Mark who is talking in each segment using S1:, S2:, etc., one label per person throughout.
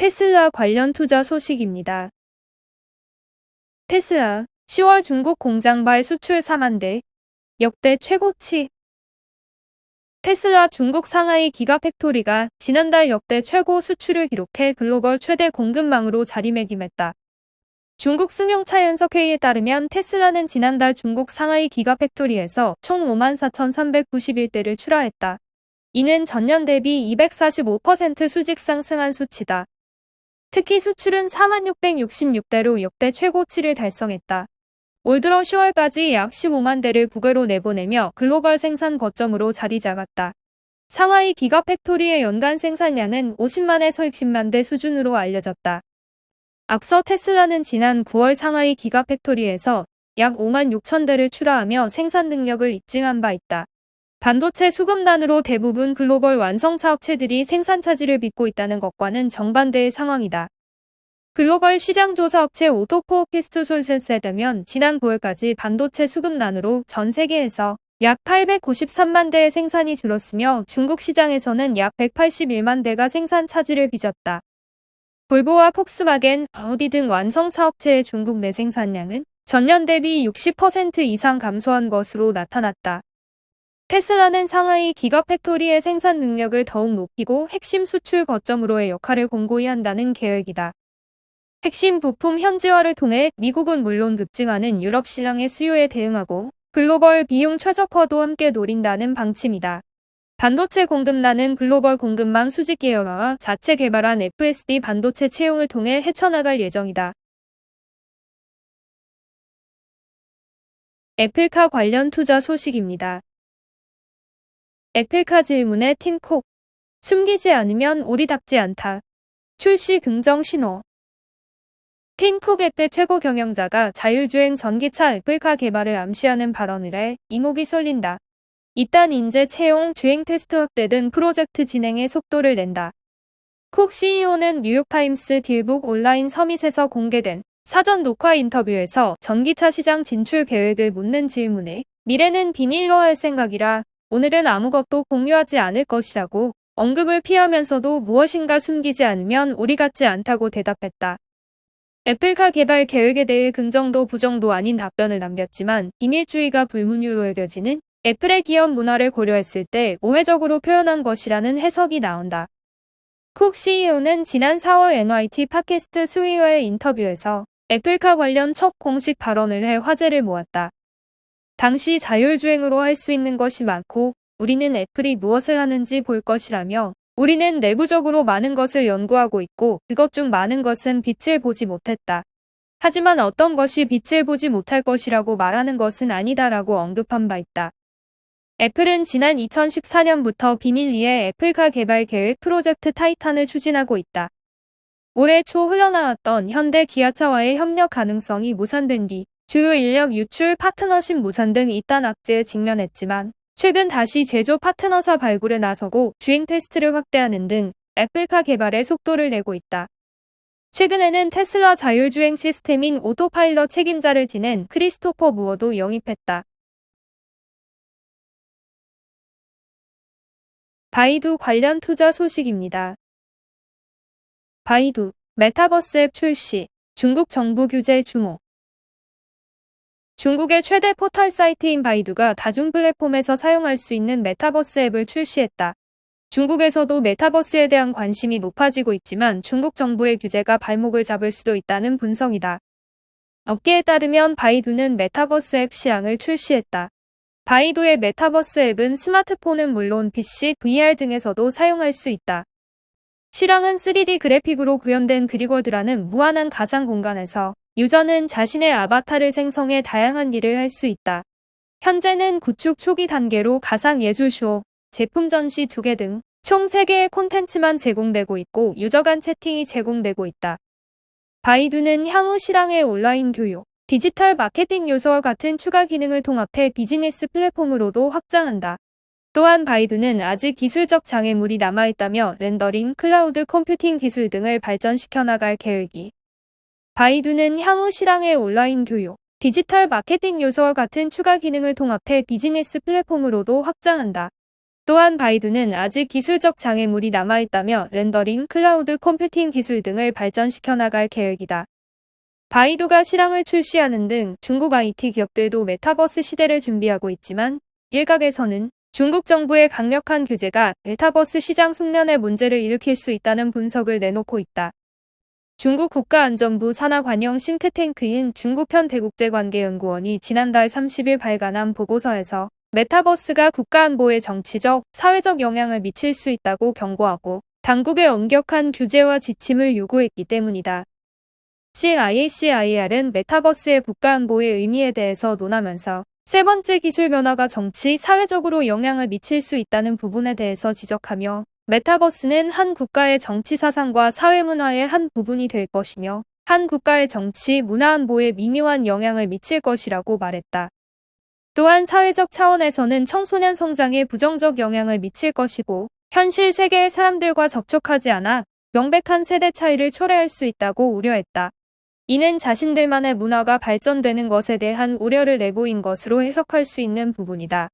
S1: 테슬라 관련 투자 소식입니다. 테슬라 10월 중국 공장발 수출 4만 대, 역대 최고치. 테슬라 중국 상하이 기가팩토리가 지난달 역대 최고 수출을 기록해 글로벌 최대 공급망으로 자리매김했다. 중국 승용차연석회의에 따르면 테슬라는 지난달 중국 상하이 기가팩토리에서 총 54,391대를 출하했다. 이는 전년 대비 245% 수직 상승한 수치다. 특히 수출은 46,666대로 역대 최고치를 달성했다. 올 들어 10월까지 약 15만 대를 국외로 내보내며 글로벌 생산 거점으로 자리 잡았다. 상하이 기가팩토리의 연간 생산량은 50만에서 60만 대 수준으로 알려졌다. 앞서 테슬라는 지난 9월 상하이 기가팩토리에서 약 5만 6천 대를 출하하며 생산 능력을 입증한 바 있다. 반도체 수급난으로 대부분 글로벌 완성차 업체들이 생산 차질을 빚고 있다는 것과는 정반대의 상황이다. 글로벌 시장조사 업체 오토포캐스트 솔셋에 따르면 지난 9월까지 반도체 수급난으로 전 세계에서 약 893만 대의 생산이 줄었으며 중국 시장에서는 약 181만 대가 생산 차질을 빚었다. 볼보와 폭스바겐, 아우디 등 완성차 업체의 중국 내 생산량은 전년 대비 60% 이상 감소한 것으로 나타났다. 테슬라는 상하이 기가팩토리의 생산 능력을 더욱 높이고 핵심 수출 거점으로의 역할을 공고히 한다는 계획이다. 핵심 부품 현지화를 통해 미국은 물론 급증하는 유럽 시장의 수요에 대응하고 글로벌 비용 최적화도 함께 노린다는 방침이다. 반도체 공급난은 글로벌 공급망 수직 계열화와 자체 개발한 FSD 반도체 채용을 통해 헤쳐나갈 예정이다. 애플카 관련 투자 소식입니다. 애플카 질문에 팀콕. 숨기지 않으면 우리답지 않다. 출시 긍정 신호. 팀쿡 애플 최고 경영자가 자율주행 전기차 애플카 개발을 암시하는 발언을 해 이목이 쏠린다. 이딴 인재 채용, 주행 테스트 확대 등 프로젝트 진행에 속도를 낸다. 쿡 CEO는 뉴욕타임스 딜북 온라인 서밋에서 공개된 사전 녹화 인터뷰에서 전기차 시장 진출 계획을 묻는 질문에 미래는 비밀로 할 생각이라 오늘은 아무것도 공유하지 않을 것이라고 언급을 피하면서도 무엇인가 숨기지 않으면 우리 같지 않다고 대답했다. 애플카 개발 계획에 대해 긍정도 부정도 아닌 답변을 남겼지만 비밀주의가 불문율로 여겨지는 애플의 기업 문화를 고려했을 때 오해적으로 표현한 것이라는 해석이 나온다. 쿡 CEO는 지난 4월 NYT 팟캐스트 스위어의 인터뷰에서 애플카 관련 첫 공식 발언을 해 화제를 모았다. 당시 자율주행으로 할 수 있는 것이 많고 우리는 애플이 무엇을 하는지 볼 것이라며 우리는 내부적으로 많은 것을 연구하고 있고 그것 중 많은 것은 빛을 보지 못했다. 하지만 어떤 것이 빛을 보지 못할 것이라고 말하는 것은 아니다라고 언급한 바 있다. 애플은 지난 2014년부터 비밀리에 애플카 개발 계획 프로젝트 타이탄을 추진하고 있다. 올해 초 흘러나왔던 현대 기아차와의 협력 가능성이 무산된 뒤 주요 인력 유출, 파트너십 무산 등 이딴 악재에 직면했지만 최근 다시 제조 파트너사 발굴에 나서고 주행 테스트를 확대하는 등 애플카 개발에 속도를 내고 있다. 최근에는 테슬라 자율주행 시스템인 오토파일럿 책임자를 지낸 크리스토퍼 무어도 영입했다. 바이두 관련 투자 소식입니다. 바이두, 메타버스 앱 출시, 중국 정부 규제 주목. 중국의 최대 포털 사이트인 바이두가 다중 플랫폼에서 사용할 수 있는 메타버스 앱을 출시했다. 중국에서도 메타버스에 대한 관심이 높아지고 있지만 중국 정부의 규제가 발목을 잡을 수도 있다는 분석이다. 업계에 따르면 바이두는 메타버스 앱 시향을 출시했다. 바이두의 메타버스 앱은 스마트폰은 물론 PC, VR 등에서도 사용할 수 있다. 실황은 3D 그래픽으로 구현된 그리거드라는 무한한 가상 공간에서 유저는 자신의 아바타를 생성해 다양한 일을 할 수 있다. 현재는 구축 초기 단계로 가상 예술쇼, 제품 전시 2개 등 총 3개의 콘텐츠만 제공되고 있고 유저 간 채팅이 제공되고 있다. 바이두는 향후 실황의 온라인 교육, 디지털 마케팅 요소와 같은 추가 기능을 통합해 비즈니스 플랫폼으로도 확장한다. 또한 바이두는 아직 기술적 장애물이 남아있다며 렌더링, 클라우드 컴퓨팅 기술 등을 발전시켜 나갈 계획이. 바이두는 향후 실황의 온라인 교육, 디지털 마케팅 요소와 같은 추가 기능을 통합해 비즈니스 플랫폼으로도 확장한다. 또한 바이두는 아직 기술적 장애물이 남아있다며 렌더링, 클라우드 컴퓨팅 기술 등을 발전시켜 나갈 계획이다. 바이두가 실황을 출시하는 등 중국 IT 기업들도 메타버스 시대를 준비하고 있지만 일각에서는 중국 정부의 강력한 규제가 메타버스 시장 숙련에 문제를 일으킬 수 있다는 분석을 내놓고 있다. 중국 국가안전부 산하 관영 싱크탱크인 중국현대국제관계연구원이 지난달 30일 발간한 보고서에서 메타버스가 국가안보에 정치적, 사회적 영향을 미칠 수 있다고 경고하고 당국의 엄격한 규제와 지침을 요구했기 때문이다. CIACIR은 메타버스의 국가안보의 의미에 대해서 논하면서 세 번째 기술 변화가 정치, 사회적으로 영향을 미칠 수 있다는 부분에 대해서 지적하며 메타버스는 한 국가의 정치 사상과 사회 문화의 한 부분이 될 것이며 한 국가의 정치, 문화 안보에 미묘한 영향을 미칠 것이라고 말했다. 또한 사회적 차원에서는 청소년 성장에 부정적 영향을 미칠 것이고 현실 세계의 사람들과 접촉하지 않아 명백한 세대 차이를 초래할 수 있다고 우려했다. 이는 자신들만의 문화가 발전되는 것에 대한 우려를 내보인 것으로 해석할 수 있는 부분이다.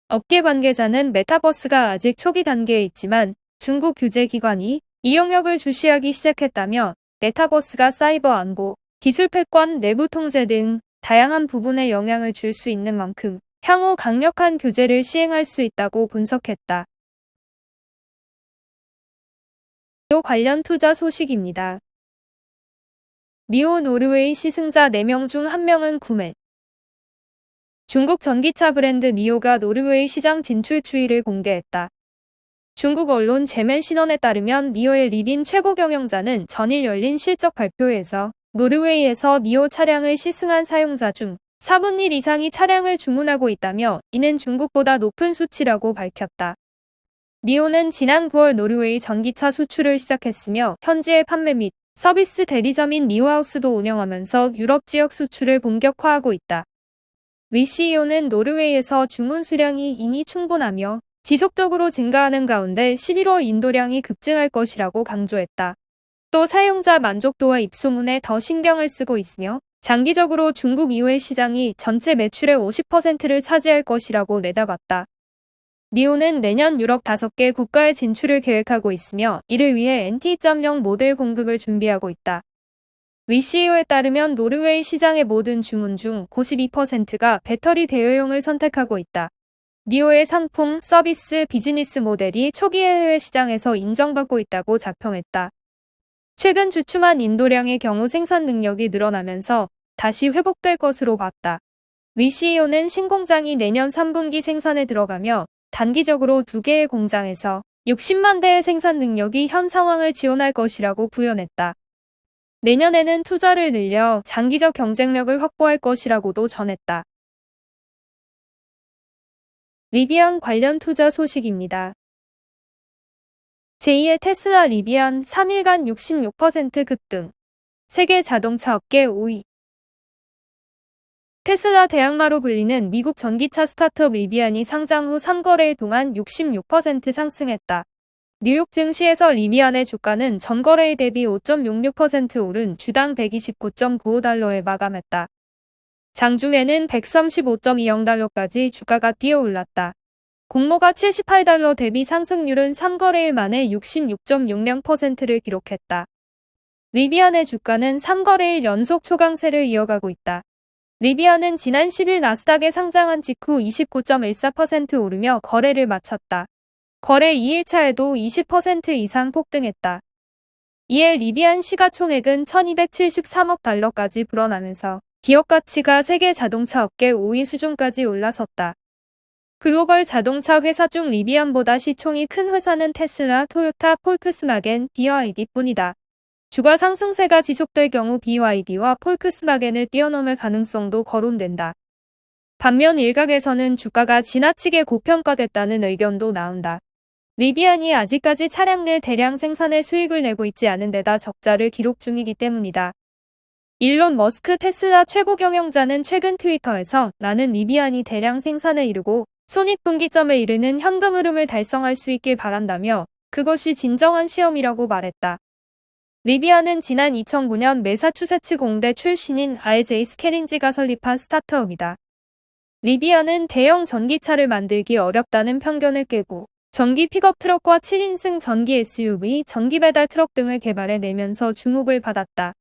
S1: 업계 관계자는 메타버스가 아직 초기 단계에 있지만 중국 규제기관이 이 영역을 주시하기 시작했다며 메타버스가 사이버 안보, 기술 패권, 내부 통제 등 다양한 부분에 영향을 줄 수 있는 만큼 향후 강력한 규제를 시행할 수 있다고 분석했다. 또 관련 투자 소식입니다. 니오 노르웨이 시승자 4명 중 1명은 구매. 중국 전기차 브랜드 니오가 노르웨이 시장 진출 추이를 공개했다. 중국 언론 제멘 신원에 따르면 니오의 리빈 최고 경영자는 전일 열린 실적 발표회에서 노르웨이에서 니오 차량을 시승한 사용자 중 4분의 1 이상이 차량을 주문하고 있다며 이는 중국보다 높은 수치라고 밝혔다. 니오는 지난 9월 노르웨이 전기차 수출을 시작했으며 현지의 판매 및 서비스 대리점인 니오하우스도 운영하면서 유럽 지역 수출을 본격화하고 있다. 리 CEO는 노르웨이에서 주문 수량이 이미 충분하며 지속적으로 증가하는 가운데 11월 인도량이 급증할 것이라고 강조했다. 또 사용자 만족도와 입소문에 더 신경을 쓰고 있으며 장기적으로 중국 이외 시장이 전체 매출의 50%를 차지할 것이라고 내다봤다. 니오는 내년 유럽 5개 국가에 진출을 계획하고 있으며 이를 위해 NT.0 모델 공급을 준비하고 있다. 리 CEO에 따르면 노르웨이 시장의 모든 주문 중 92%가 배터리 대여용을 선택하고 있다. 니오의 상품, 서비스, 비즈니스 모델이 초기 해외 시장에서 인정받고 있다고 자평했다. 최근 주춤한 인도량의 경우 생산 능력이 늘어나면서 다시 회복될 것으로 봤다. 리 CEO는 신공장이 내년 3분기 생산에 들어가며 단기적으로 2개의 공장에서 60만 대의 생산 능력이 현 상황을 지원할 것이라고 부연했다. 내년에는 투자를 늘려 장기적 경쟁력을 확보할 것이라고도 전했다. 리비안 관련 투자 소식입니다. 제2의 테슬라 리비안 3일간 66% 급등. 세계 자동차 업계 5위. 테슬라 대항마로 불리는 미국 전기차 스타트업 리비안이 상장 후 3거래일 동안 66% 상승했다. 뉴욕 증시에서 리비안의 주가는 전거래일 대비 5.66% 오른 주당 129.95달러에 마감했다. 장중에는 135.20달러까지 주가가 뛰어올랐다. 공모가 78달러 대비 상승률은 3거래일 만에 66.60%를 기록했다. 리비안의 주가는 3거래일 연속 초강세를 이어가고 있다. 리비안은 지난 10일 나스닥에 상장한 직후 29.14% 오르며 거래를 마쳤다. 거래 2일차에도 20% 이상 폭등했다. 이에 리비안 시가총액은 1273억 달러까지 불어나면서 기업 가치가 세계 자동차 업계 5위 수준까지 올라섰다. 글로벌 자동차 회사 중 리비안보다 시총이 큰 회사는 테슬라, 토요타, 폴크스마겐, BYD뿐이다. 주가 상승세가 지속될 경우 BYD와 폴크스마겐을 뛰어넘을 가능성도 거론된다. 반면 일각에서는 주가가 지나치게 고평가됐다는 의견도 나온다. 리비안이 아직까지 차량 내 대량 생산에 수익을 내고 있지 않은 데다 적자를 기록 중이기 때문이다. 일론 머스크 테슬라 최고 경영자는 최근 트위터에서 나는 리비안이 대량 생산에 이르고 손익분기점에 이르는 현금 흐름을 달성할 수 있길 바란다며 그것이 진정한 시험이라고 말했다. 리비안은 지난 2009년 매사추세츠 공대 출신인 RJ 스캐린지가 설립한 스타트업이다. 리비아는 대형 전기차를 만들기 어렵다는 편견을 깨고 전기 픽업 트럭과 7인승 전기 SUV, 전기 배달 트럭 등을 개발해내면서 주목을 받았다.